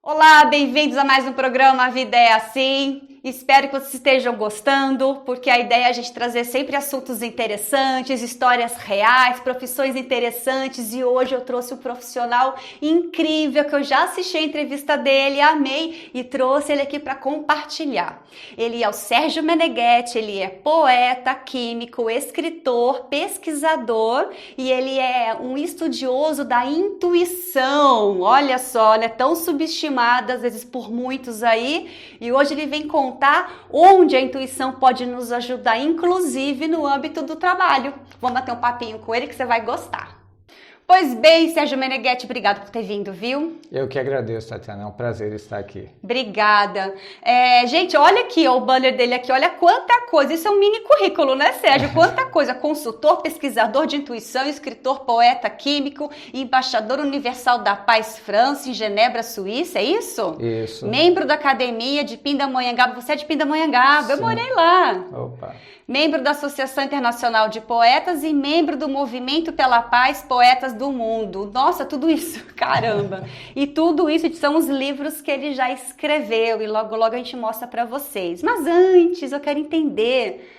Olá, bem-vindos a mais um programa A Vida é Assim. Espero que vocês estejam gostando, porque a ideia é a gente trazer sempre assuntos interessantes, histórias reais, profissões interessantes, e hoje eu trouxe um profissional incrível que eu já assisti a entrevista dele, amei e trouxe ele aqui para compartilhar. Ele é o Sérgio Meneghetti, ele é poeta, químico, escritor, pesquisador e ele é um estudioso da intuição. Olha só, né? Tão subestimada às vezes por muitos aí, e hoje ele vem contar onde a intuição pode nos ajudar, inclusive no âmbito do trabalho. Vamos bater um papinho com ele que você vai gostar. Pois bem, Sérgio Meneghetti, obrigado por ter vindo, viu? Eu que agradeço, Tatiana, é um prazer estar aqui. Obrigada. Gente, olha aqui, ó, o banner dele aqui, olha quanta coisa, isso é um mini currículo, né, Sérgio? Quanta coisa, consultor, pesquisador de intuição, escritor, poeta, químico, embaixador universal da Paz França, em Genebra, Suíça, é isso? Isso. Membro da Academia de Pindamonhangaba, você é de Pindamonhangaba, Sim. Eu morei lá. Opa. Membro da Associação Internacional de Poetas e membro do Movimento pela Paz Poetas do Mundo. Nossa, tudo isso, caramba! E tudo isso são os livros que ele já escreveu e logo logo a gente mostra para vocês. Mas antes eu quero entender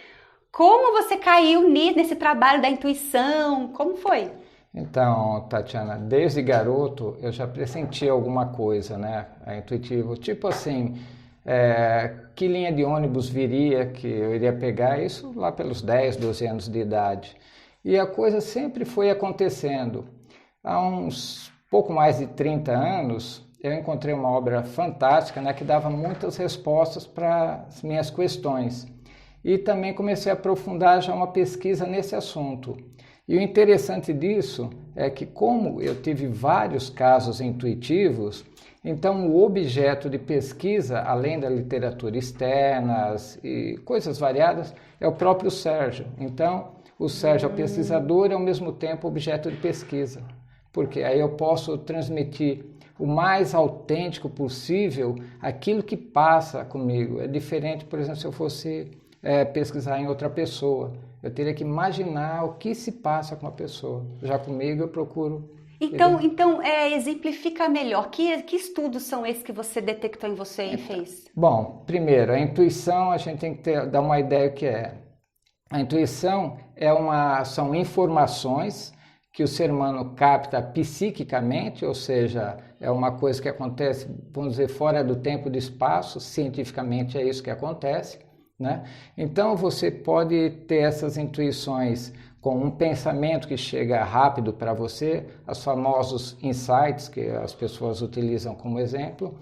como você caiu nesse trabalho da intuição, como foi? Então, Tatiana, desde garoto eu já pressentia alguma coisa, né? Intuitivo, tipo assim, que linha de ônibus viria, que eu iria pegar, isso lá pelos 10, 12 anos de idade. E a coisa sempre foi acontecendo. Há uns pouco mais de 30 anos, eu encontrei uma obra fantástica, né, que dava muitas respostas para as minhas questões. E também comecei a aprofundar já uma pesquisa nesse assunto. E o interessante disso é que, como eu tive vários casos intuitivos, então o objeto de pesquisa, além da literatura externa e coisas variadas, é o próprio Sérgio. Então, o Sérgio é o pesquisador e, ao mesmo tempo, objeto de pesquisa. Porque aí eu posso transmitir o mais autêntico possível aquilo que passa comigo. É diferente, por exemplo, se eu fosse pesquisar em outra pessoa. Eu teria que imaginar o que se passa com a pessoa. Já comigo eu procuro... Então, exemplifica melhor. Que estudos são esses que você detectou em você e fez? Bom, primeiro, a intuição, a gente tem que dar uma ideia do que é. A intuição são informações que o ser humano capta psiquicamente, ou seja, é uma coisa que acontece, vamos dizer, fora do tempo e do espaço, cientificamente é isso que acontece, né? Então você pode ter essas intuições com um pensamento que chega rápido para você, os famosos insights que as pessoas utilizam como exemplo,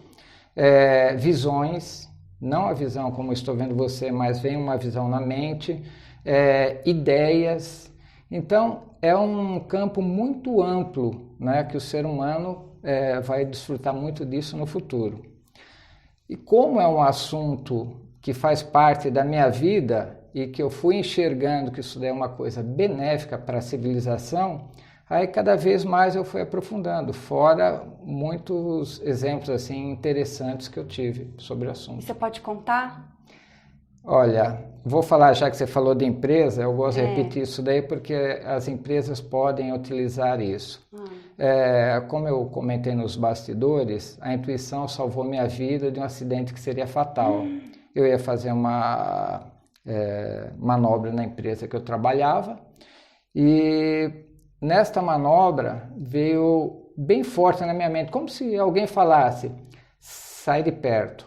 visões, não a visão como estou vendo você, mas vem uma visão na mente, ideias. Então é um campo muito amplo, né, que o ser humano vai desfrutar muito disso no futuro. E como é um assunto que faz parte da minha vida e que eu fui enxergando que isso é uma coisa benéfica para a civilização, aí cada vez mais eu fui aprofundando, fora muitos exemplos assim interessantes que eu tive sobre o assunto. Você pode contar? Olha, vou falar, já que você falou de empresa, eu gosto de repetir isso daí porque as empresas podem utilizar isso. Como eu comentei nos bastidores, a intuição salvou minha vida de um acidente que seria fatal. Eu ia fazer uma manobra na empresa que eu trabalhava e nesta manobra veio bem forte na minha mente, como se alguém falasse, sai de perto.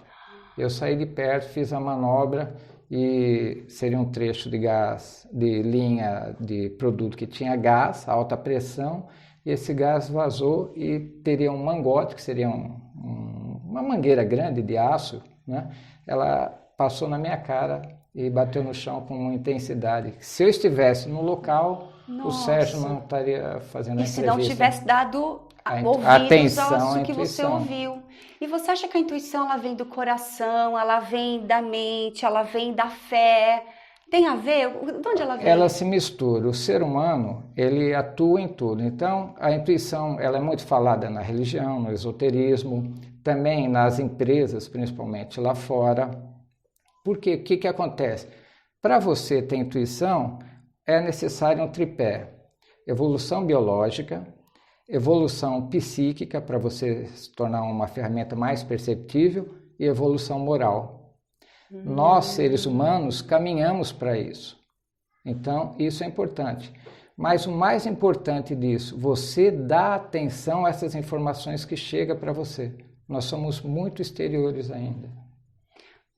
Eu saí de perto, fiz a manobra e seria um trecho de gás, de linha de produto que tinha gás, alta pressão, e esse gás vazou e teria um mangote, que seria uma mangueira grande de aço, né? Ela passou na minha cara e bateu no chão com uma intensidade. Se eu estivesse no local, o Sérgio não estaria fazendo a entrevista. E se não tivesse dado ouvidos atenção ao que você ouviu. E você acha que a intuição ela vem do coração, ela vem da mente, ela vem da fé? Tem a ver? De onde ela vem? Ela se mistura. O ser humano, ele atua em tudo. Então, a intuição, ela é muito falada na religião, no esoterismo, também nas empresas, principalmente lá fora. Porque o que acontece? Para você ter intuição, é necessário um tripé. Evolução biológica, evolução psíquica, para você se tornar uma ferramenta mais perceptível, e evolução moral. Nós, seres humanos, caminhamos para isso. Então, isso é importante. Mas o mais importante disso, você dá atenção a essas informações que chegam para você. Nós somos muito exteriores ainda.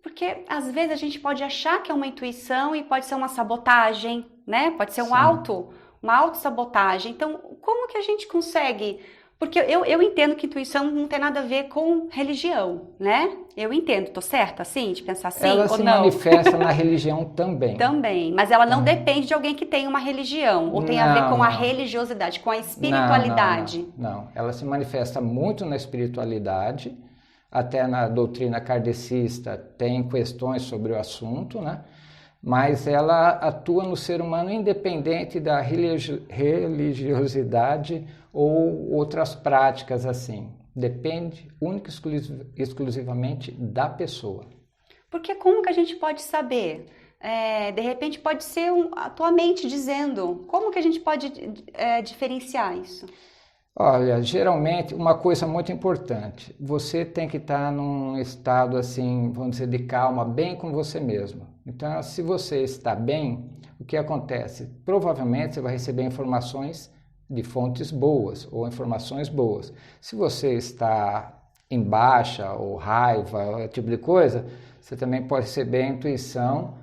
Porque, às vezes, a gente pode achar que é uma intuição e pode ser uma sabotagem, né? Pode ser uma autossabotagem. Então, como que a gente consegue... Porque eu entendo que intuição não tem nada a ver com religião, né? Eu entendo, tô certa, assim, de pensar assim ela ou se não? manifesta na religião também. Também, mas ela não depende de alguém que tem uma religião, ou tem a ver com a religiosidade, com a espiritualidade. Não, ela se manifesta muito na espiritualidade, até na doutrina kardecista tem questões sobre o assunto, né? Mas ela atua no ser humano independente da religiosidade ou outras práticas assim. Depende única e exclusivamente da pessoa. Porque como que a gente pode saber? De repente pode ser a tua mente dizendo. Como que a gente pode diferenciar isso? Olha, geralmente uma coisa muito importante, você tem que estar num estado assim, vamos dizer, de calma, bem com você mesmo. Então, se você está bem, o que acontece? Provavelmente você vai receber informações de fontes boas ou informações boas. Se você está em baixa ou raiva, esse tipo de coisa, você também pode receber a intuição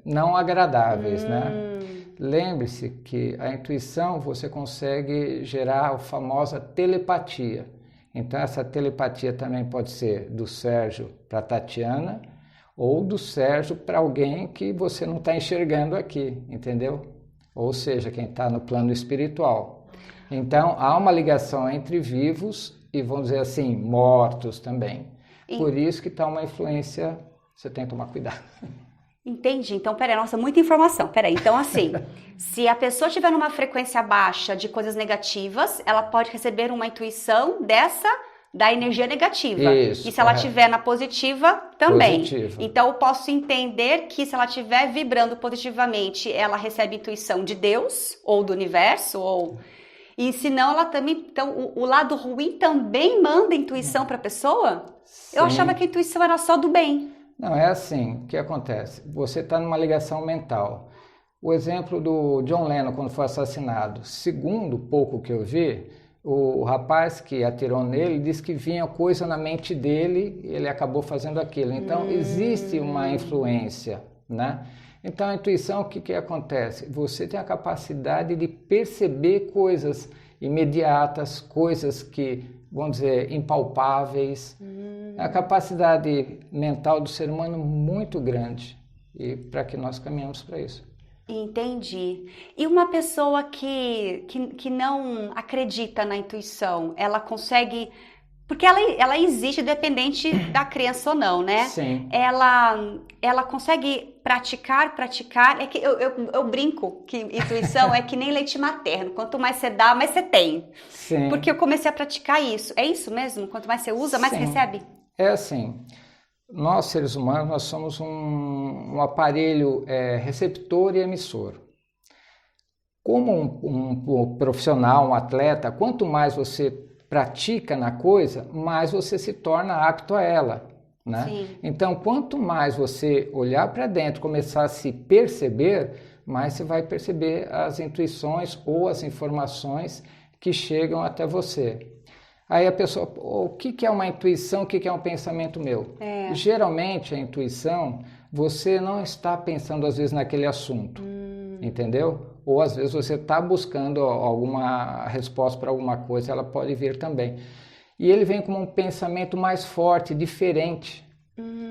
não agradáveis, né? Lembre-se que a intuição você consegue gerar a famosa telepatia. Então essa telepatia também pode ser do Sérgio para a Tatiana ou do Sérgio para alguém que você não está enxergando aqui, entendeu? Ou seja, quem está no plano espiritual. Então há uma ligação entre vivos e, vamos dizer assim, mortos também. Por isso que está uma influência, você tem que tomar cuidado. Entendi. Então, peraí, nossa, muita informação. Peraí, então assim, se a pessoa estiver numa frequência baixa de coisas negativas, ela pode receber uma intuição da energia negativa. Isso, e se ela estiver na positiva, também. Positiva. Então, eu posso entender que se ela estiver vibrando positivamente, ela recebe intuição de Deus, ou do universo, ou... E se não, ela também... Então, o lado ruim também manda intuição para a pessoa? Sim. Eu achava que a intuição era só do bem. Não, é assim, o que acontece? Você está numa ligação mental. O exemplo do John Lennon, quando foi assassinado, segundo o pouco que eu vi, o rapaz que atirou nele disse que vinha coisa na mente dele e ele acabou fazendo aquilo. Então, existe uma influência, né? Então, a intuição, o que acontece? Você tem a capacidade de perceber coisas imediatas, coisas que, vamos dizer, impalpáveis. A capacidade mental do ser humano é muito grande e para que nós caminhamos para isso. Entendi. E uma pessoa que não acredita na intuição, ela consegue... Porque ela existe independente da crença ou não, né? Sim. Ela consegue praticar. É que eu brinco que intuição é que nem leite materno. Quanto mais você dá, mais você tem. Sim. Porque eu comecei a praticar isso. É isso mesmo? Quanto mais você usa, mais você recebe? É assim. Nós, seres humanos, nós somos um aparelho receptor e emissor. Como um profissional, um atleta, quanto mais você pratica na coisa, mais você se torna apto a ela, né? Sim. Então, quanto mais você olhar para dentro, começar a se perceber, mais você vai perceber as intuições ou as informações que chegam até você. Aí a pessoa, o que é uma intuição, o que é um pensamento meu? Geralmente a intuição, você não está pensando às vezes naquele assunto, entendeu? Ou às vezes você está buscando alguma resposta para alguma coisa, ela pode vir também. E ele vem como um pensamento mais forte, diferente.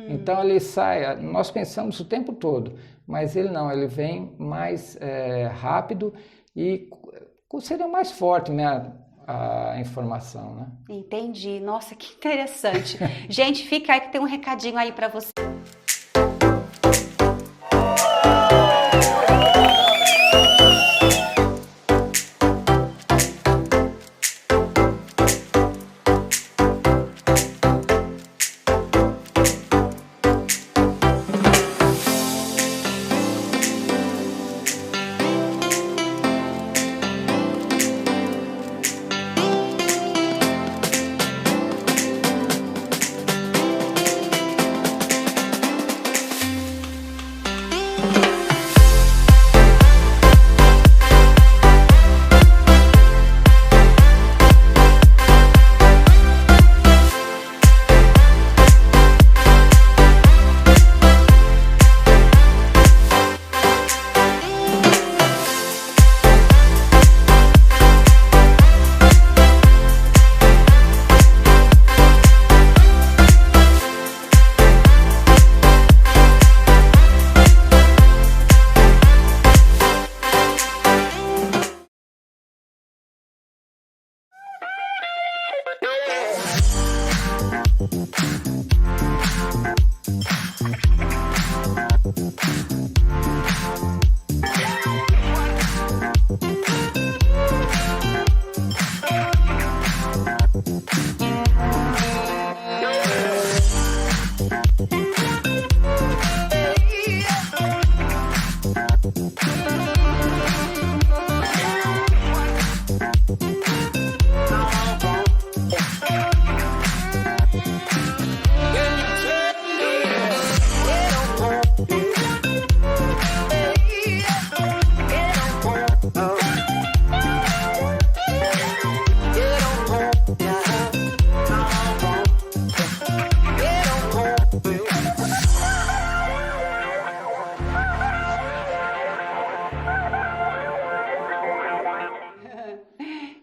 Então ele sai, nós pensamos o tempo todo, mas ele não, ele vem mais rápido e seria mais forte, né? A informação, né? Entendi. Nossa, que interessante. Gente, fica aí que tem um recadinho aí para você.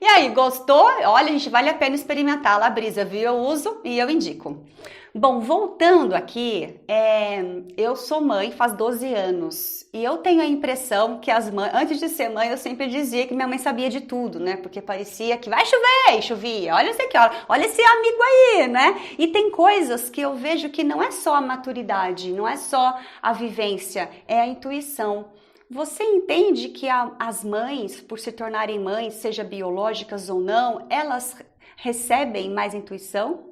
E aí, gostou? Olha, gente, vale a pena experimentar a Brisa, viu? Eu uso e eu indico. Bom, voltando aqui, eu sou mãe faz 12 anos e eu tenho a impressão que as mães, antes de ser mãe, eu sempre dizia que minha mãe sabia de tudo, né? Porque parecia que vai chover e chovia, olha esse aqui, olha esse amigo aí, né? E tem coisas que eu vejo que não é só a maturidade, não é só a vivência, é a intuição. Você entende que as mães, por se tornarem mães, seja biológicas ou não, elas recebem mais intuição?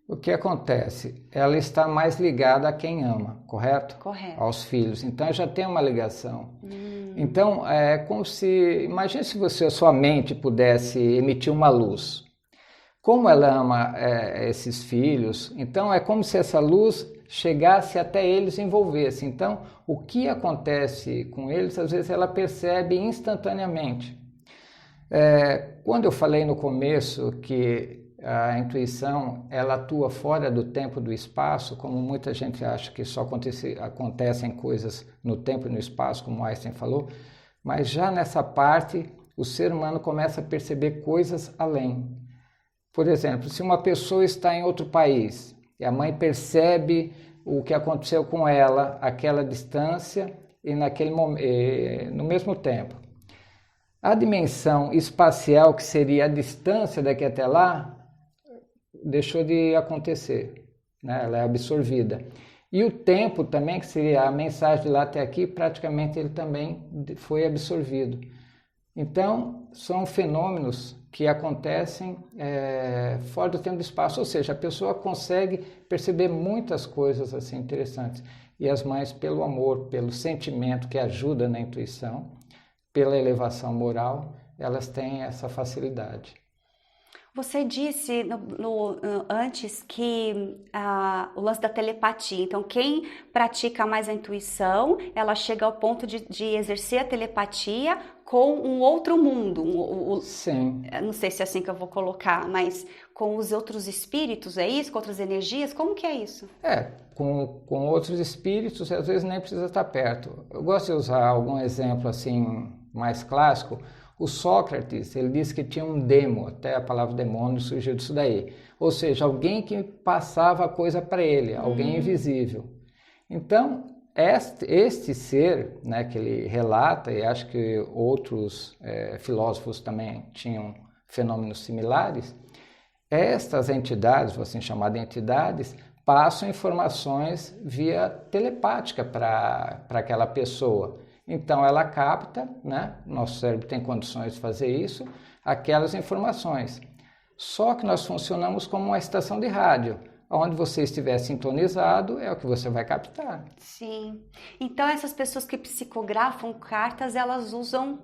O que acontece? Ela está mais ligada a quem ama, correto? Correto. Aos filhos. Então já tem uma ligação. Então é como se, imagine se a sua mente pudesse emitir uma luz. Como ela ama esses filhos, então é como se essa luz chegasse até eles e envolvesse. Então, o que acontece com eles, às vezes ela percebe instantaneamente. Quando eu falei no começo que a intuição ela atua fora do tempo e do espaço, como muita gente acha que só acontecem coisas no tempo e no espaço, como Einstein falou, mas já nessa parte o ser humano começa a perceber coisas além. Por exemplo, se uma pessoa está em outro país e a mãe percebe o que aconteceu com ela, aquela distância e no mesmo tempo. A dimensão espacial, que seria a distância daqui até lá, deixou de acontecer, né? Ela é absorvida. E o tempo também, que seria a mensagem de lá até aqui, praticamente ele também foi absorvido. Então, são fenômenos que acontecem fora do tempo e do espaço, ou seja, a pessoa consegue perceber muitas coisas assim interessantes. E as mães, pelo amor, pelo sentimento que ajuda na intuição, pela elevação moral, elas têm essa facilidade. Você disse antes que o lance da telepatia, então quem pratica mais a intuição, ela chega ao ponto de exercer a telepatia com um outro mundo. Sim. Não sei se é assim que eu vou colocar, mas com os outros espíritos, é isso? Com outras energias? Como que é isso? Com outros espíritos, às vezes nem precisa estar perto. Eu gosto de usar algum exemplo assim mais clássico. O Sócrates, ele disse que tinha um demo, até a palavra demônio surgiu disso daí. Ou seja, alguém que passava a coisa para ele, alguém invisível. Então, este ser, né, que ele relata, e acho que outros filósofos também tinham fenômenos similares, estas entidades, vou assim chamar de entidades, passam informações via telepática para aquela pessoa. Então ela capta, né? Nosso cérebro tem condições de fazer isso, aquelas informações. Só que nós funcionamos como uma estação de rádio. Onde você estiver sintonizado é o que você vai captar. Sim. Então essas pessoas que psicografam cartas, elas usam,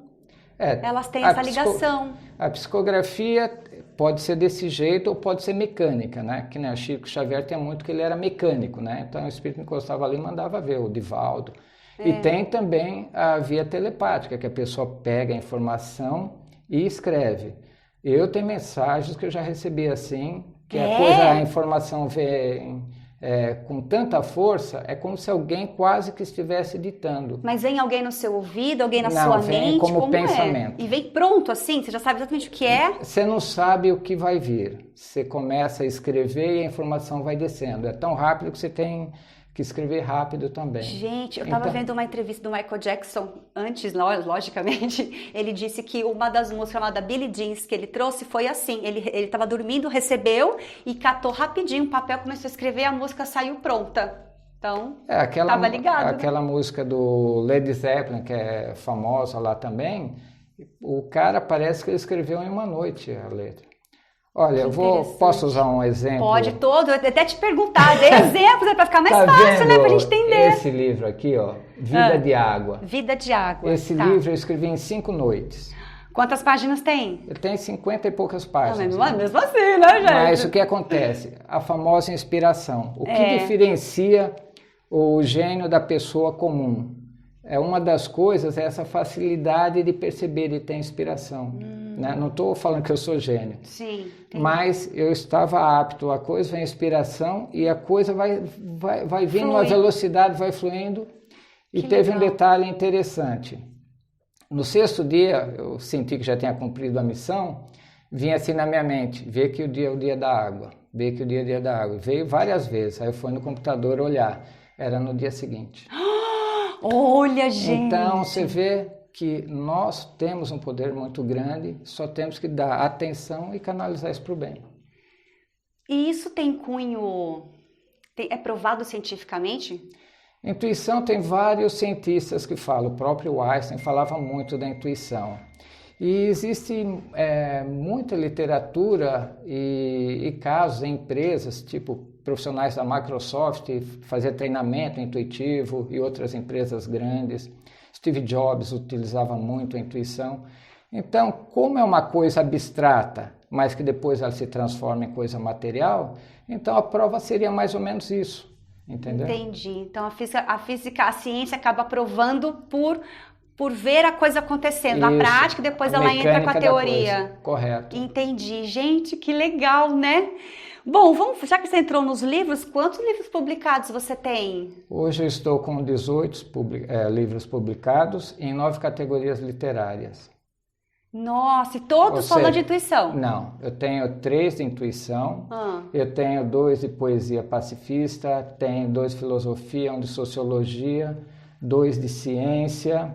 elas têm essa ligação. A psicografia pode ser desse jeito ou pode ser mecânica, né? Que nem o Chico Xavier tem muito que ele era mecânico, né? Então o espírito encostava ali e mandava ver, o Divaldo. E tem também a via telepática, que a pessoa pega a informação e escreve. Eu tenho mensagens que eu já recebi assim, que a informação vem com tanta força, é como se alguém quase que estivesse ditando. Mas vem alguém no seu ouvido, alguém na sua mente? Como pensamento. E vem pronto assim? Você já sabe exatamente o que é? Você não sabe o que vai vir. Você começa a escrever e a informação vai descendo. É tão rápido que você tem que escrever rápido também. Gente, eu estava vendo uma entrevista do Michael Jackson antes, logicamente, ele disse que uma das músicas chamada Billie Jeans que ele trouxe foi assim, ele estava dormindo, recebeu e catou rapidinho o papel, começou a escrever e a música saiu pronta. Então, estava ligado. Aquela música do Led Zeppelin, que é famosa lá também, o cara parece que ele escreveu em uma noite a letra. Olha, posso usar um exemplo? Pode todo, eu até te perguntar, dê exemplos para ficar mais fácil, né, para a gente entender. Esse livro aqui, ó, Vida de Água. Vida de Água. Esse livro eu escrevi em 5 noites. Quantas páginas tem? Ele tem 50 e poucas páginas. Mas mesmo assim, né, gente? Mas o que acontece? A famosa inspiração. O que diferencia o gênio da pessoa comum? Uma das coisas é essa facilidade de perceber e ter inspiração. Né? Não estou falando que eu sou gênio. Sim. Entendi. Mas eu estava apto, a coisa vem inspiração e a coisa vai vindo, uma velocidade vai fluindo. E teve um detalhe interessante. No 6º dia, eu senti que já tinha cumprido a missão, vinha assim na minha mente, vê que o dia é o dia da água, vê que o dia é o dia da água. Veio várias vezes, aí eu fui no computador olhar, era no dia seguinte. Olha, gente! Então, você vê que nós temos um poder muito grande, só temos que dar atenção e canalizar isso para o bem. E isso tem cunho... é provado cientificamente? Intuição tem vários cientistas que falam, o próprio Einstein falava muito da intuição. E existe muita literatura e casos em empresas, tipo profissionais da Microsoft, fazer treinamento intuitivo e outras empresas grandes. Steve Jobs utilizava muito a intuição. Então, como é uma coisa abstrata, mas que depois ela se transforma em coisa material, então a prova seria mais ou menos isso, entendeu? Entendi. Então a ciência acaba provando por ver a coisa acontecendo na prática, depois ela entra com a teoria. Correto. Entendi. Gente, que legal, né? Bom, já que você entrou nos livros, quantos livros publicados você tem? Hoje eu estou com 18 livros publicados em 9 categorias literárias. Nossa, e todos falando de intuição? Não, eu tenho 3 de intuição, eu tenho 2 de poesia pacifista, tenho 2 de filosofia, 1 de sociologia, 2 de ciência,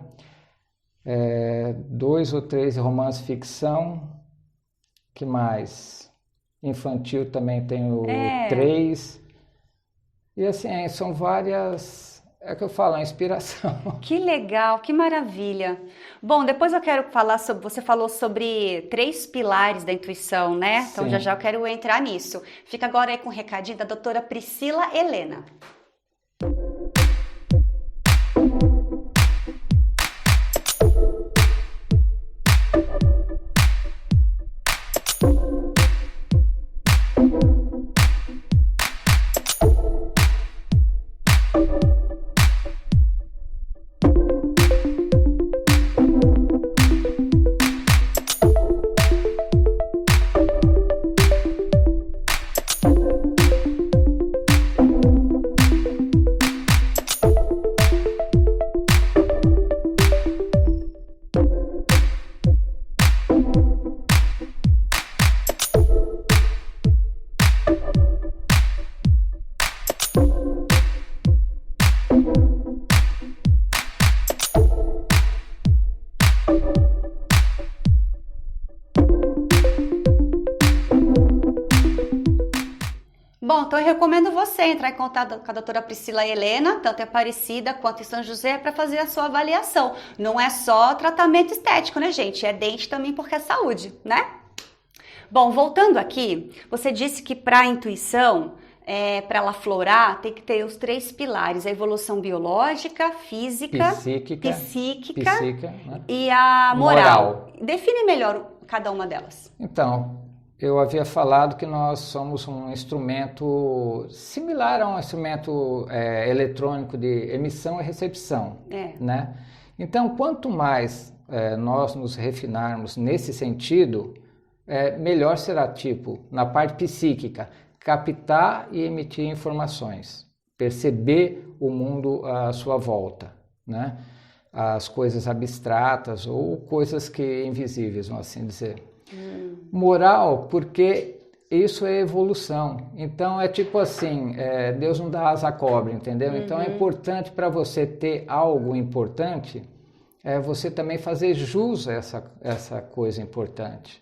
2 ou 3 de romance ficção, que mais? Infantil também tenho 3. E assim, são várias, que eu falo, a inspiração. Que legal, que maravilha. Bom, depois eu quero falar sobre, você falou sobre 3 pilares da intuição, né? Então já eu quero entrar nisso. Fica agora aí com o recadinho da doutora Priscila Helena. Bom, então eu recomendo você entrar em contato com a doutora Priscila Helena, tanto em Aparecida quanto em São José, para fazer a sua avaliação. Não é só tratamento estético, né, gente? É dente também porque é saúde, né? Bom, voltando aqui, você disse que para a intuição, para ela florar, tem que ter os 3 pilares: a evolução biológica, física, psíquica né? E a moral. Define melhor cada uma delas. Então, eu havia falado que nós somos um instrumento similar a um instrumento eletrônico de emissão e recepção, né? Então, quanto mais nós nos refinarmos nesse sentido, melhor será, tipo, na parte psíquica, captar e emitir informações, perceber o mundo à sua volta, né? As coisas abstratas ou coisas que invisíveis, vamos assim dizer. Moral, porque Isso é evolução. Então é tipo assim, Deus não dá asa à cobra, entendeu? Então é importante para você ter algo importante, você também fazer jus a essa coisa importante,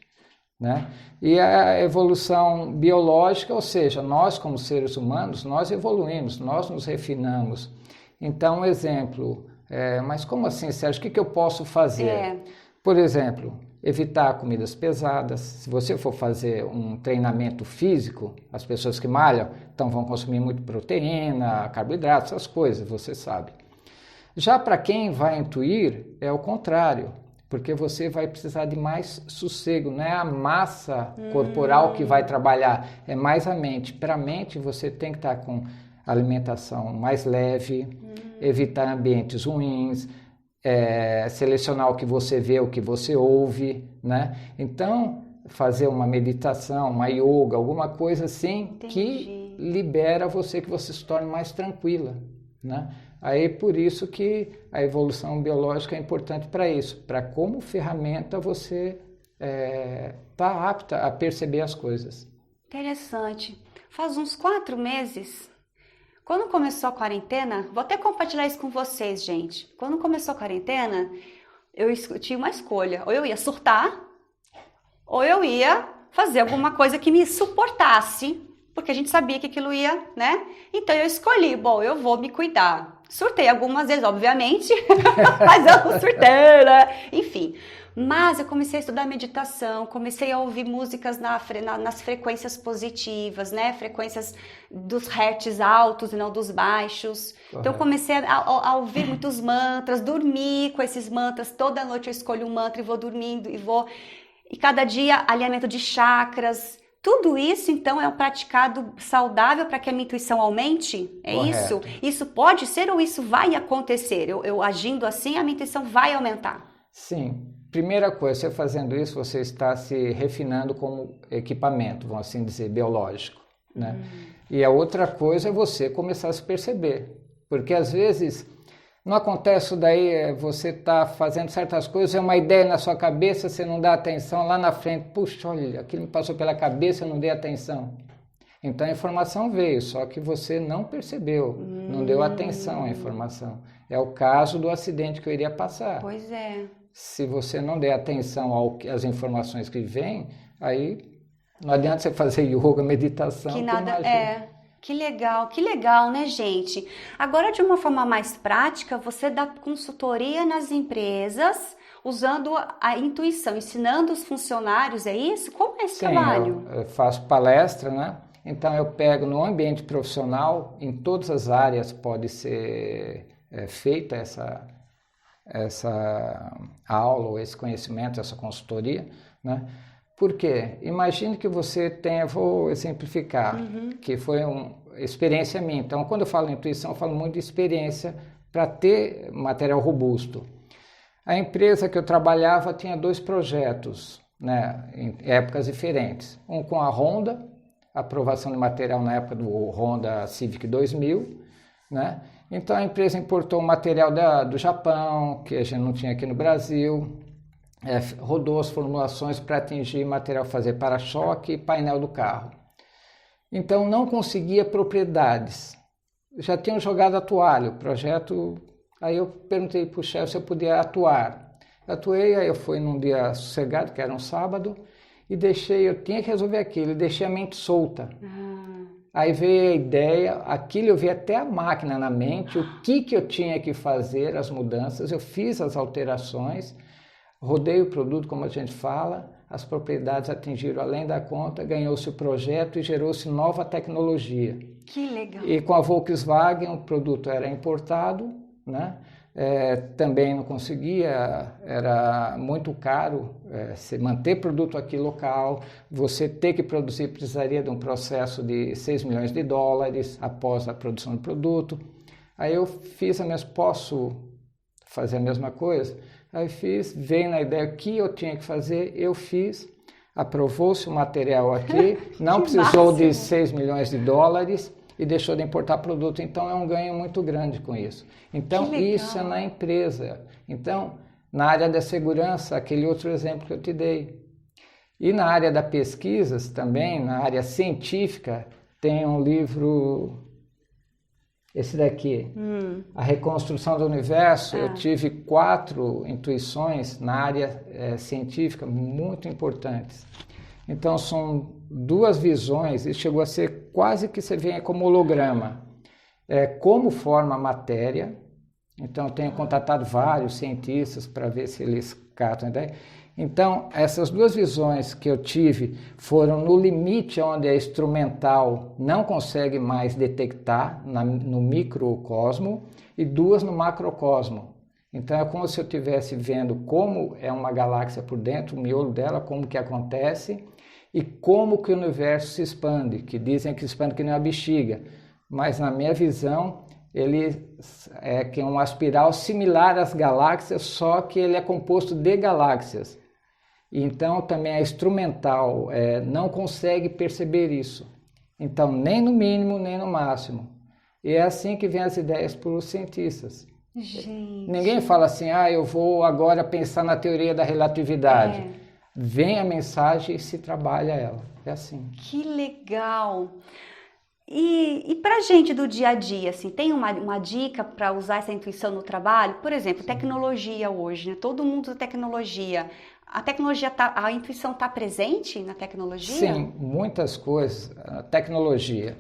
né? E a evolução biológica, ou seja, nós como seres humanos, nós evoluímos, nós nos refinamos. Então, um exemplo, mas como assim, Sérgio, o que eu posso fazer? Por exemplo, evitar comidas pesadas. Se você for fazer um treinamento físico, as pessoas que malham, então vão consumir muito proteína, carboidratos, essas coisas, você sabe. Já para quem vai intuir, é o contrário, porque você vai precisar de mais sossego, não é a massa corporal que vai trabalhar, é mais a mente. Para a mente, você tem que estar com alimentação mais leve, evitar ambientes ruins, selecionar o que você vê, o que você ouve, né? Então, fazer uma meditação, uma yoga, alguma coisa assim. Entendi. Que libera você, que você se torne mais tranquila, né? Aí por isso que a evolução biológica é importante para isso, para como ferramenta você tá apta a perceber as coisas. Interessante. Faz uns 4 meses, quando começou a quarentena, vou até compartilhar isso com vocês, gente. Quando começou a quarentena, eu tinha uma escolha. Ou eu ia surtar, ou eu ia fazer alguma coisa que me suportasse, porque a gente sabia que aquilo ia, né? Então eu escolhi, bom, eu vou me cuidar. Surtei algumas vezes, obviamente, mas eu não surtei, né? Enfim. Mas eu comecei a estudar meditação, comecei a ouvir músicas nas frequências positivas, né? Frequências dos hertz altos e não dos baixos. Correto. Então eu comecei a ouvir muitos mantras, dormir com esses mantras. Toda noite eu escolho um mantra e vou dormindo e cada dia alinhamento de chakras. Tudo isso, então, é um praticado saudável para que a minha intuição aumente? É Correto. Isso? Isso pode ser ou isso vai acontecer? Eu agindo assim, a minha intuição vai aumentar? Sim. Primeira coisa, você fazendo isso, você está se refinando como equipamento, vamos assim dizer, biológico, né? E a outra coisa é você começar a se perceber. Porque às vezes não acontece daí, você está fazendo certas coisas, é uma ideia na sua cabeça, você não dá atenção, lá na frente, puxa, olha, aquilo me passou pela cabeça, eu não dei atenção. Então a informação veio, só que você não percebeu, não deu atenção à informação. É o caso do acidente que eu iria passar. Pois é. Se você não der atenção às informações que vêm, aí não adianta você fazer yoga, meditação. Que nada, Que legal, né, gente? Agora, de uma forma mais prática, você dá consultoria nas empresas usando a intuição, ensinando os funcionários, é isso? Como é esse trabalho? Eu faço palestra, né? Então eu pego no ambiente profissional, em todas as áreas pode ser feita essa aula, ou esse conhecimento, essa consultoria, né? Por quê? Imagine que você tenha, vou exemplificar, que foi uma experiência minha. Então, quando eu falo intuição, eu falo muito de experiência para ter material robusto. A empresa que eu trabalhava tinha 2 projetos, né, em épocas diferentes. Um com a Honda, aprovação de material na época do Honda Civic 2000, né? Então a empresa importou material do Japão, que a gente não tinha aqui no Brasil, rodou as formulações para atingir material, fazer para-choque e painel do carro. Então não conseguia propriedades. Já tinham jogado a toalha, o projeto. Aí eu perguntei para o chefe se eu podia atuar. Atuei, aí eu fui num dia sossegado, que era um sábado, e eu tinha que resolver aquilo, e deixei a mente solta. Aí veio a ideia, aquilo eu vi até a máquina na mente, o que eu tinha que fazer, as mudanças, eu fiz as alterações, rodei o produto, como a gente fala, as propriedades atingiram além da conta, ganhou-se o projeto e gerou-se nova tecnologia. Que legal! E com a Volkswagen o produto era importado, né? Também não conseguia, era muito caro se manter produto aqui local, você ter que produzir precisaria de um processo de 6 milhões de dólares após a produção do produto. Aí eu fiz posso fazer a mesma coisa? Aí veio na ideia o que eu tinha que fazer, eu fiz, aprovou-se o material aqui, não precisou de 6 milhões de dólares, e deixou de importar produto. Então, é um ganho muito grande com isso. Então, isso é na empresa. Então, na área da segurança, aquele outro exemplo que eu te dei. E na área da pesquisa também, na área científica, tem um livro, esse daqui, A Reconstrução do Universo. Eu tive 4 intuições na área científica muito importantes. Então são 2 visões, e chegou a ser quase que você vê como holograma. Como forma a matéria. Então eu tenho contatado vários cientistas para ver se eles catam a ideia. Então, essas 2 visões que eu tive foram no limite onde a instrumental não consegue mais detectar, no microcosmo, e 2 no macrocosmo. Então, é como se eu estivesse vendo como é uma galáxia por dentro, o miolo dela, como que acontece, e como que o universo se expande, que dizem que expande que nem uma bexiga. Mas, na minha visão, ele é que é uma espiral similar às galáxias, só que ele é composto de galáxias. Então, também a instrumental não consegue perceber isso. Então, nem no mínimo, nem no máximo. E é assim que vem as ideias para os cientistas. Gente. Ninguém fala assim, eu vou agora pensar na teoria da relatividade. Vem a mensagem e se trabalha ela. É assim. Que legal! E para a gente do dia a dia, assim, tem uma dica para usar essa intuição no trabalho? Por exemplo, tecnologia hoje, né? Todo mundo usa tecnologia. A intuição está presente na tecnologia? Sim, muitas coisas. A tecnologia.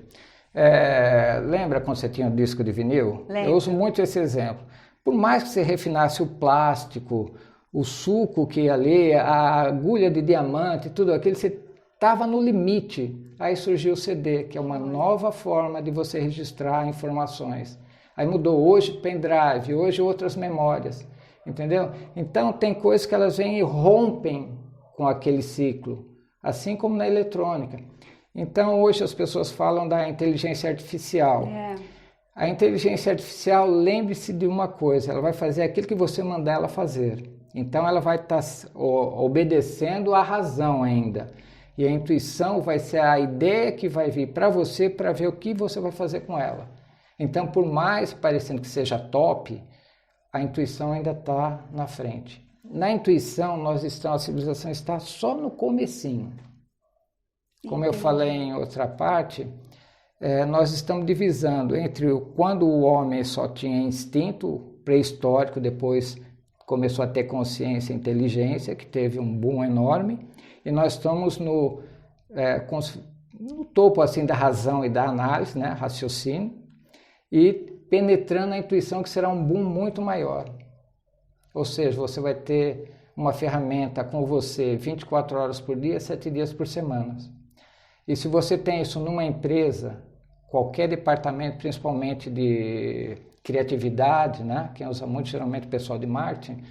Lembra quando você tinha o disco de vinil? Lembro. Eu uso muito esse exemplo. Por mais que você refinasse o plástico, o suco que ia ali, a agulha de diamante, tudo aquilo, você estava no limite. Aí surgiu o CD, que é uma nova forma de você registrar informações. Aí mudou hoje pendrive, hoje outras memórias. Entendeu? Então, tem coisas que elas vêm e rompem com aquele ciclo, assim como na eletrônica. Então, hoje as pessoas falam da inteligência artificial. A inteligência artificial, lembre-se de uma coisa, ela vai fazer aquilo que você mandar ela fazer. Então, ela vai estar obedecendo à razão ainda. E a intuição vai ser a ideia que vai vir para você para ver o que você vai fazer com ela. Então, por mais parecendo que seja top, a intuição ainda está na frente. Na intuição, a civilização está só no comecinho. Como eu falei em outra parte, nós estamos divisando entre quando o homem só tinha instinto pré-histórico, depois começou a ter consciência e inteligência, que teve um boom enorme, e nós estamos no topo assim, da razão e da análise, né, raciocínio, e penetrando a intuição, que será um boom muito maior. Ou seja, você vai ter uma ferramenta com você 24 horas por dia, 7 dias por semana. E se você tem isso numa empresa, qualquer departamento, principalmente de criatividade, né? Quem usa muito geralmente o pessoal de marketing,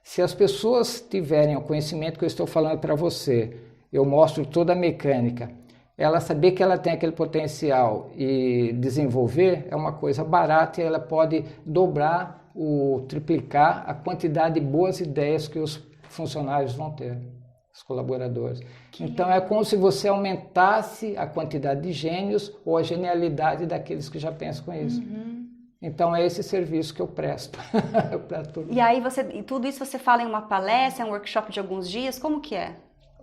se as pessoas tiverem o conhecimento que eu estou falando para você, eu mostro toda a mecânica, ela saber que ela tem aquele potencial e desenvolver é uma coisa barata, e ela pode dobrar ou triplicar a quantidade de boas ideias que os funcionários vão ter, os colaboradores. Então é como se você aumentasse a quantidade de gênios ou a genialidade daqueles que já pensam com isso. Então é esse serviço que eu presto. E aí tudo isso você fala em uma palestra, um workshop de alguns dias, como que é?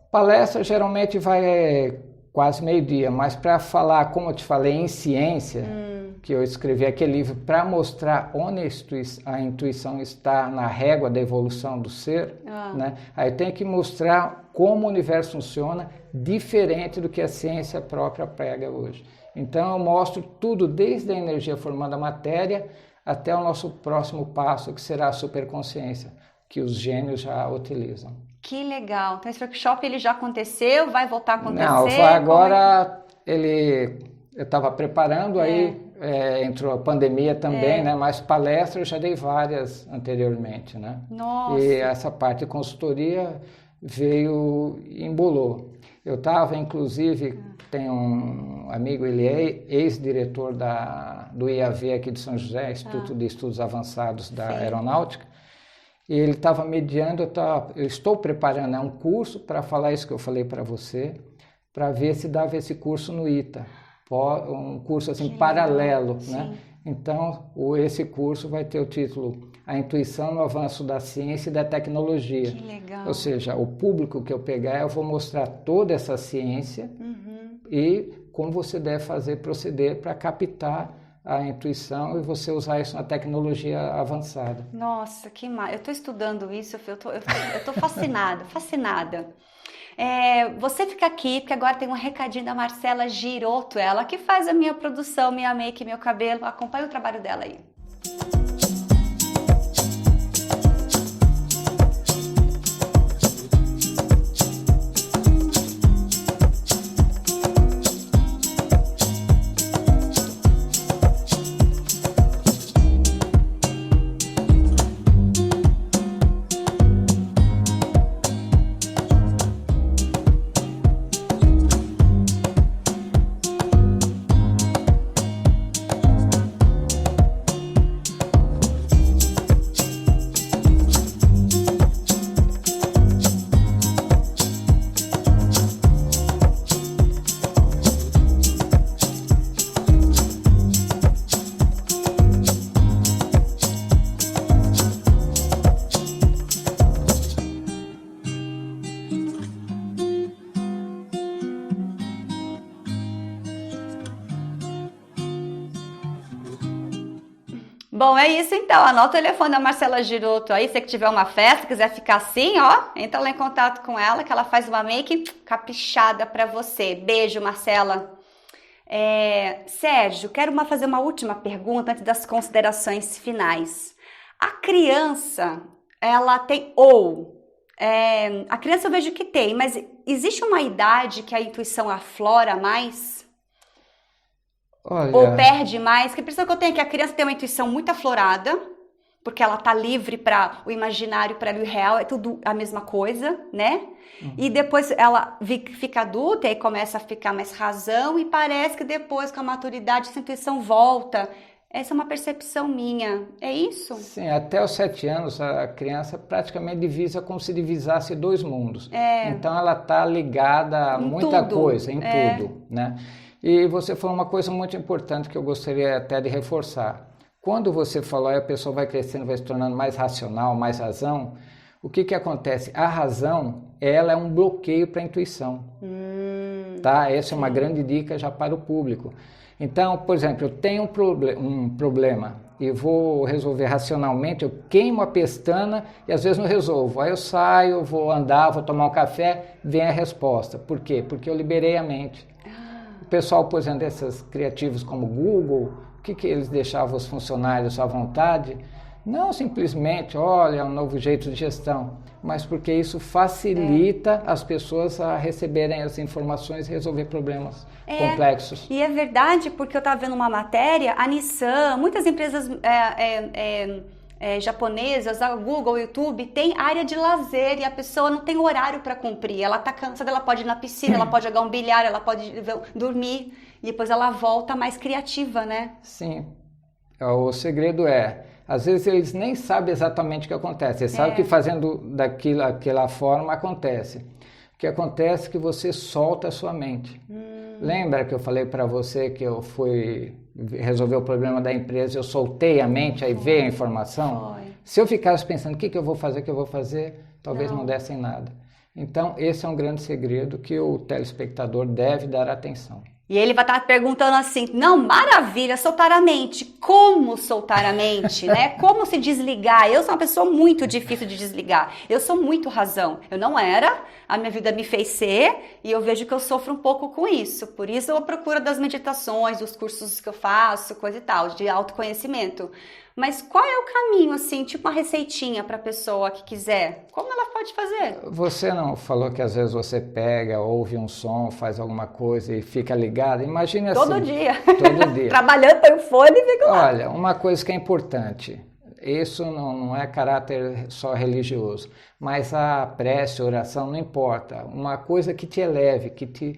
Palestra geralmente vai quase meio-dia, mas para falar, como eu te falei, em ciência, que eu escrevi aquele livro para mostrar onde a intuição está na régua da evolução do ser, né? Aí tem que mostrar como o universo funciona, diferente do que a ciência própria prega hoje. Então eu mostro tudo, desde a energia formando a matéria até o nosso próximo passo, que será a superconsciência, que os gênios já utilizam. Que legal! Então esse workshop ele já aconteceu, vai voltar a acontecer? Não, agora eu estava preparando, aí entrou a pandemia também, né? Mas palestras eu já dei várias anteriormente, né? Nossa! E essa parte de consultoria veio e embolou. Eu estava, inclusive, tem um amigo, ele é ex-diretor do IAV aqui de São José, Instituto de Estudos Avançados da Aeronáutica, e ele estava mediando, eu estou preparando um curso para falar isso que eu falei para você, para ver se dava esse curso no ITA, um curso assim paralelo, né? Então, esse curso vai ter o título A Intuição no Avanço da Ciência e da Tecnologia. Que legal. Ou seja, o público que eu pegar, eu vou mostrar toda essa ciência e como você deve proceder para captar a intuição e você usar isso na tecnologia avançada. Nossa, que massa. Eu estou estudando isso, eu tô fascinada, fascinada. Você fica aqui, porque agora tem um recadinho da Marcela Girotto, ela que faz a minha produção, minha make, meu cabelo. Acompanha o trabalho dela aí. Bom, é isso então. Anota o telefone da Marcela Girotto aí. Se você que tiver uma festa, quiser ficar assim, ó, entra lá em contato com ela, que ela faz uma make caprichada pra você. Beijo, Marcela. Sérgio, quero fazer uma última pergunta antes das considerações finais. A criança, ela tem a criança eu vejo que tem, mas existe uma idade que a intuição aflora mais? Olha, Ou perde mais? Porque a impressão que eu tenho é que a criança tem uma intuição muito aflorada, porque ela tá livre para o imaginário, para o real, é tudo a mesma coisa, né? E depois ela fica adulta e começa a ficar mais razão e parece que depois com a maturidade essa intuição volta. Essa é uma percepção minha, é isso? Sim, até os 7 anos a criança praticamente divisa como se divisasse 2 mundos. Então ela está ligada a muita coisa, em tudo, né? E você falou uma coisa muito importante que eu gostaria até de reforçar. Quando você falou, a pessoa vai crescendo, vai se tornando mais racional, mais razão, o que acontece? A razão, ela é um bloqueio para a intuição. Tá? Essa é uma grande dica já para o público. Então, por exemplo, eu tenho um problema e vou resolver racionalmente, eu queimo a pestana e às vezes não resolvo. Aí eu saio, vou andar, vou tomar um café, vem a resposta. Por quê? Porque eu liberei a mente. O pessoal, por exemplo, desses criativos como Google, o que eles deixavam os funcionários à vontade? Não simplesmente, olha, um novo jeito de gestão, mas porque isso facilita as pessoas a receberem as informações e resolver problemas complexos. E é verdade, porque eu estava vendo uma matéria, a Nissan, muitas empresas japonesas, a Google, o YouTube, tem área de lazer e a pessoa não tem horário para cumprir. Ela está cansada, ela pode ir na piscina, ela pode jogar um bilhar, ela pode dormir e depois ela volta mais criativa, né? Sim. O segredo às vezes eles nem sabem exatamente o que acontece. Eles sabem que fazendo daquela forma acontece. O que acontece é que você solta a sua mente. Lembra que eu falei para você que eu fui resolver o problema da empresa, eu soltei a mente, aí veio a informação? Se eu ficasse pensando o que eu vou fazer, talvez não desse em nada. Então, esse é um grande segredo que o telespectador deve dar atenção. E ele vai estar perguntando assim, não, maravilha, soltar a mente. Como soltar a mente, né? Como se desligar? Eu sou uma pessoa muito difícil de desligar. Eu sou muito razão. Eu não era, a minha vida me fez ser e eu vejo que eu sofro um pouco com isso. Por isso eu procuro das meditações, dos cursos que eu faço, coisa e tal, de autoconhecimento. Mas qual é o caminho, assim, tipo uma receitinha para a pessoa que quiser? Como ela pode fazer? Você não falou que às vezes você pega, ouve um som, faz alguma coisa e fica ligado? Imagine assim. Todo dia. Todo dia. Trabalhando, põe o fone e fica lá. Olha, uma coisa que é importante, isso não é caráter só religioso, mas a prece, a oração, não importa. Uma coisa que te eleve, que te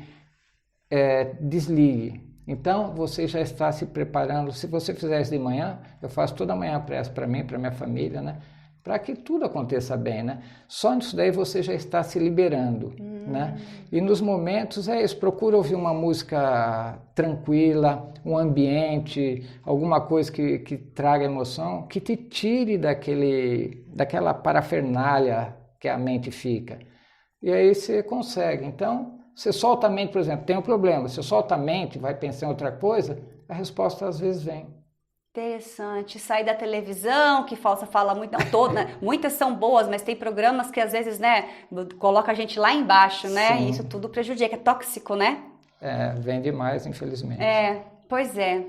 desligue. Então, você já está se preparando. Se você fizer isso de manhã, eu faço toda manhã a prece para mim, para minha família, né? Para que tudo aconteça bem, né? Só nisso daí você já está se liberando. né? E nos momentos é isso, procura ouvir uma música tranquila, um ambiente, alguma coisa que traga emoção, que te tire daquela parafernália que a mente fica. E aí você consegue. Então, você solta a mente, por exemplo, tem um problema, você solta a mente, vai pensar em outra coisa, a resposta às vezes vem. Interessante. Sair da televisão, que fala muito, não todas, né? Muitas são boas, mas tem programas que às vezes, né, coloca a gente lá embaixo, né? Sim. E isso tudo prejudica, é tóxico, né? Vem demais, infelizmente. Pois é.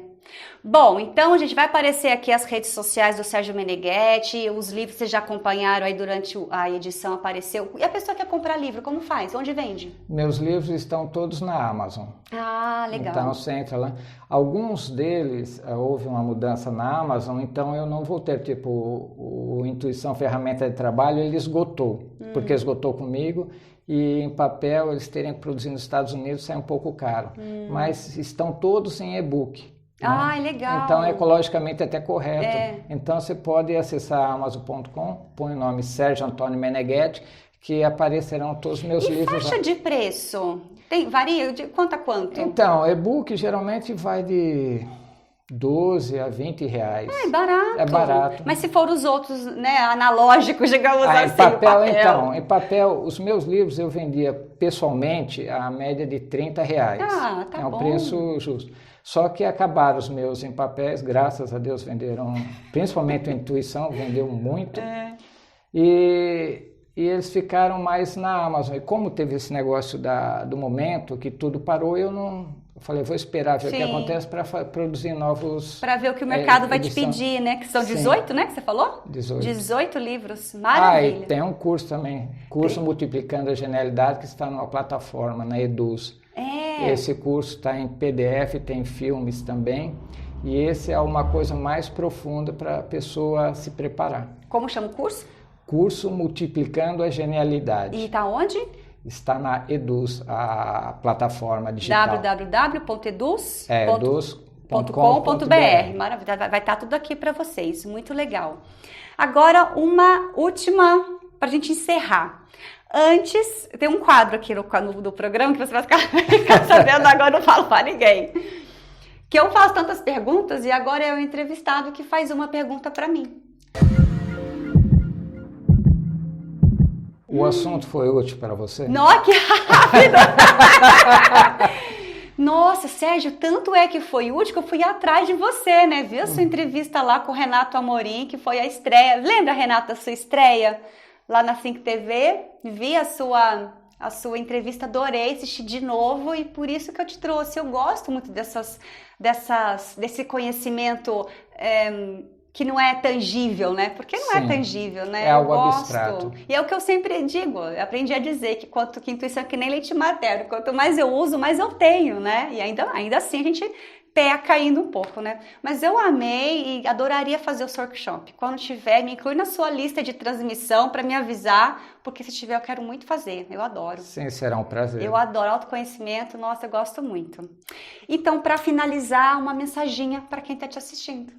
Bom, então a gente vai aparecer aqui as redes sociais do Sérgio Meneghetti, os livros vocês já acompanharam aí durante a edição, apareceu. E a pessoa quer comprar livro, como faz? Onde vende? Meus livros estão todos na Amazon. Ah, legal. Então você entra lá. Alguns deles, houve uma mudança na Amazon, então eu não vou ter, tipo, o Intuição Ferramenta de Trabalho, ele esgotou, porque esgotou comigo. E em papel eles terem que produzir nos Estados Unidos sai um pouco caro. Mas estão todos em e-book. Ah, legal. Então, ecologicamente até correto. Então, você pode acessar amazon.com, põe o nome Sérgio Antônio Meneghetti, que aparecerão todos os meus livros. E faixa de preço? Varia de quanto a quanto? Então, e-book geralmente vai de 12 a 20 reais. É barato. É barato. Mas se for os outros, né, analógicos, digamos assim, em papel, então, em papel, os meus livros eu vendia pessoalmente a média de 30 reais. Ah, tá bom. É um preço justo. Só que acabaram os meus em papéis, graças a Deus venderam, principalmente a Intuição, vendeu muito. E eles ficaram mais na Amazon. E como teve esse negócio do momento, que tudo parou, eu falei, vou esperar ver o que acontece para produzir novos... Para ver o que o mercado vai te pedir, né? Que são 18, né? Que você falou? 18 livros. Maravilha. E tem um curso também. Curso Multiplicando a Genialidade, que está numa plataforma, na Eduz. Esse curso está em PDF, tem filmes também. E esse é uma coisa mais profunda para a pessoa se preparar. Como chama o curso? Curso Multiplicando a Genialidade. E está onde? Está na Eduz, a plataforma digital. www.eduz.com.br. Maravilha, vai estar tudo aqui para vocês, muito legal. Agora, uma última para a gente encerrar. Antes, tem um quadro aqui no programa que você vai ficar sabendo agora, não falo para ninguém. Que eu faço tantas perguntas e agora é o entrevistado que faz uma pergunta para mim. O assunto foi útil para você? Nossa, que rápido! Nossa, Sérgio, tanto é que foi útil que eu fui atrás de você, né? Vi a sua entrevista lá com o Renato Amorim, que foi a estreia. Lembra, Renato, da sua estreia lá na Think TV? Vi a sua entrevista, adorei, assisti de novo e por isso que eu te trouxe. Eu gosto muito desse conhecimento que não é tangível, né? Porque não é tangível, né? É algo abstrato. E é o que eu sempre digo, eu aprendi a dizer que que intuição é que nem leite materno, quanto mais eu uso, mais eu tenho, né? E ainda assim a gente peca ainda um pouco, né? Mas eu amei e adoraria fazer o workshop. Quando tiver, me inclui na sua lista de transmissão para me avisar, porque se tiver eu quero muito fazer, eu adoro. Sim, será um prazer. Eu adoro autoconhecimento, nossa, eu gosto muito. Então, para finalizar, uma mensaginha para quem está te assistindo.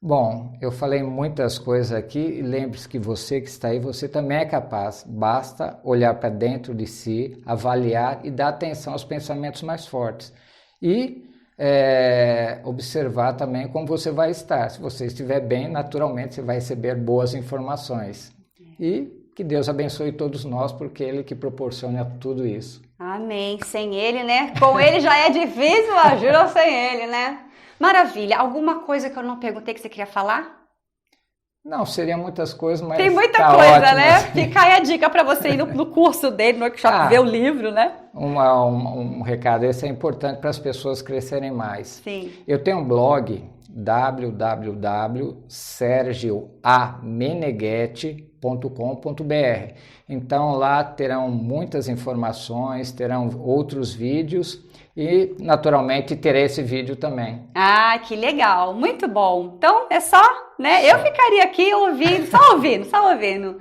Bom, eu falei muitas coisas aqui e lembre-se que você que está aí, você também é capaz. Basta olhar para dentro de si, avaliar e dar atenção aos pensamentos mais fortes. E observar também como você vai estar. Se você estiver bem, naturalmente você vai receber boas informações. E que Deus abençoe todos nós, porque é Ele que proporciona tudo isso. Amém. Sem Ele, né? Com Ele já é difícil, ajuda sem Ele, né? Maravilha. Alguma coisa que eu não perguntei que você queria falar? Não, seria muitas coisas, mas tem muita tá coisa, ótimo, né? assim. Fica aí a dica para você ir no curso dele, no workshop, ver o livro, né? Um recado, esse é importante para as pessoas crescerem mais. Sim. Eu tenho um blog, www.sergioameneghetti.com.br. Então lá terão muitas informações, terão outros vídeos e naturalmente terei esse vídeo também. Ah, que legal, muito bom. Então é só, né? Eu ficaria aqui ouvindo, só ouvindo.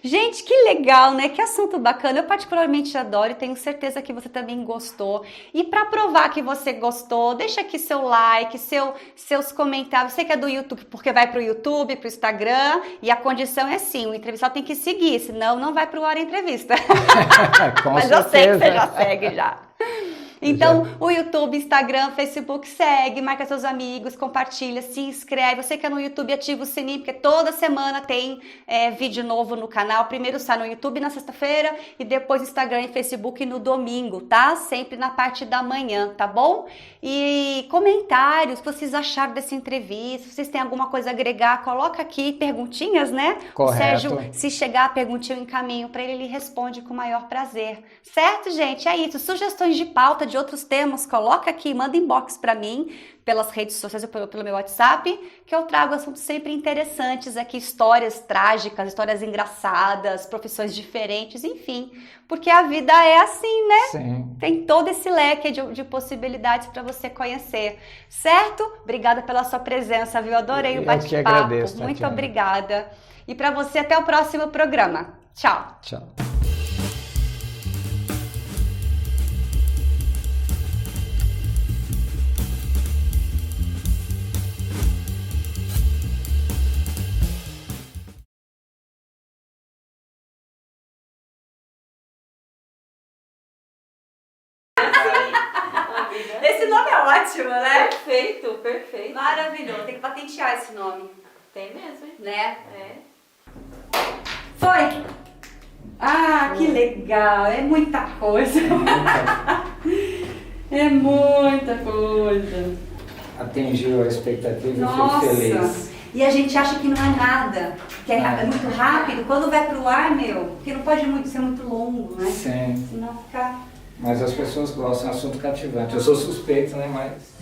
Gente, que legal, né? Que assunto bacana. Eu particularmente adoro e tenho certeza que você também gostou. E para provar que você gostou, deixa aqui seu like, seus comentários. Você que é do YouTube, porque vai para o YouTube, para o Instagram. E a condição é sim, o entrevistado tem que seguir, senão não vai para o ar a entrevista. Mas certeza. Eu sei que você já segue já. Então, o YouTube, Instagram, Facebook, segue, marca seus amigos, compartilha, se inscreve. Você que é no YouTube, ativa o sininho, porque toda semana tem vídeo novo no canal. Primeiro sai no YouTube na sexta-feira e depois Instagram e Facebook no domingo, tá? Sempre na parte da manhã, tá bom? E comentários, o que vocês acharam dessa entrevista, se vocês têm alguma coisa a agregar, coloca aqui, perguntinhas, né? Correto. O Sérgio, se chegar a perguntinha, eu encaminho para ele, ele responde com o maior prazer. Certo, gente? É isso. Sugestões de pauta de outros temas, coloca aqui, manda inbox para mim pelas redes sociais ou pelo meu WhatsApp, que eu trago assuntos sempre interessantes aqui, histórias trágicas, histórias engraçadas, profissões diferentes, enfim, porque a vida é assim, né? Sim. Tem todo esse leque de possibilidades para você conhecer, certo? Obrigada pela sua presença, viu? Adorei o bate-papo. Eu que agradeço, Tatiana. Muito obrigada. E para você, até o próximo programa. Tchau. Tchau. Esse nome é ótimo, né? Perfeito, perfeito. Maravilhoso. Tem que patentear esse nome. Tem mesmo, hein? Né? É. Foi! Ah, que legal! É muita coisa. É muita coisa. Atingiu a expectativa e Nossa! fico feliz. E a gente acha que não é nada, que é muito rápido. Quando vai pro ar, porque não pode ser muito longo, né? Sim. Senão fica... Mas as pessoas gostam, é um assunto cativante. Eu sou suspeito, né? Mas